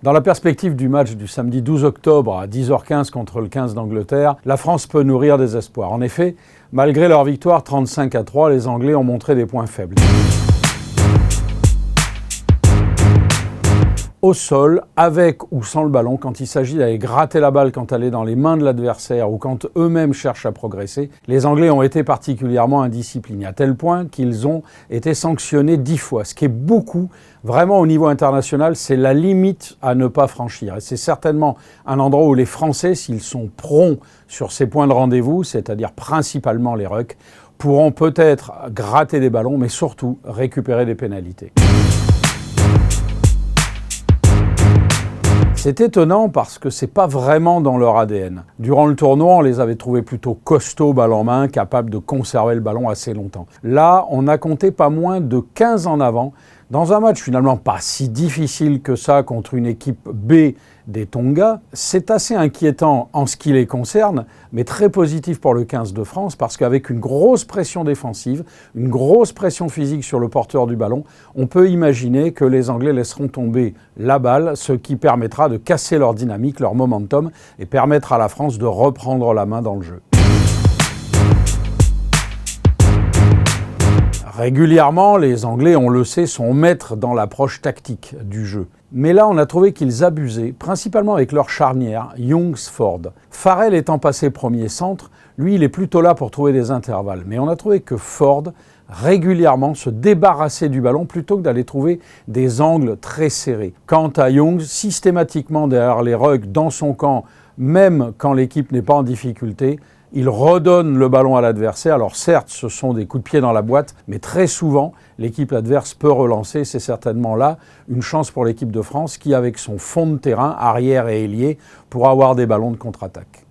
Dans la perspective du match du samedi 12 octobre à 10h15 contre le 15 d'Angleterre, la France peut nourrir des espoirs. En effet, malgré leur victoire 35-3, les Anglais ont montré des points faibles. Au sol, avec ou sans le ballon, quand il s'agit d'aller gratter la balle quand elle est dans les mains de l'adversaire ou quand eux-mêmes cherchent à progresser, les Anglais ont été particulièrement indisciplinés, à tel point qu'ils ont été sanctionnés 10 fois, ce qui est beaucoup. Vraiment, au niveau international, c'est la limite à ne pas franchir. Et c'est certainement un endroit où les Français, s'ils sont prompts sur ces points de rendez-vous, c'est-à-dire principalement les rucks, pourront peut-être gratter des ballons, mais surtout récupérer des pénalités. C'est étonnant parce que c'est pas vraiment dans leur ADN. Durant le tournoi, on les avait trouvés plutôt costauds balle en main, capables de conserver le ballon assez longtemps. Là, on a compté pas moins de 15 en avant, dans un match finalement pas si difficile que ça contre une équipe B des Tonga. C'est assez inquiétant en ce qui les concerne, mais très positif pour le 15 de France parce qu'avec une grosse pression défensive, une grosse pression physique sur le porteur du ballon, on peut imaginer que les Anglais laisseront tomber la balle, ce qui permettra de casser leur dynamique, leur momentum et permettre à la France de reprendre la main dans le jeu. Régulièrement, les Anglais, on le sait, sont maîtres dans l'approche tactique du jeu. Mais là, on a trouvé qu'ils abusaient, principalement avec leur charnière, Youngs-Ford. Farrell étant passé premier centre, lui, il est plutôt là pour trouver des intervalles. Mais on a trouvé que Ford, régulièrement, se débarrassait du ballon plutôt que d'aller trouver des angles très serrés. Quant à Youngs, systématiquement derrière les rucks, dans son camp, même quand l'équipe n'est pas en difficulté, il redonne le ballon à l'adversaire. Alors certes, ce sont des coups de pied dans la boîte, mais très souvent, l'équipe adverse peut relancer. C'est certainement là une chance pour l'équipe de France qui, avec son fond de terrain, arrière et ailier, pourra avoir des ballons de contre-attaque.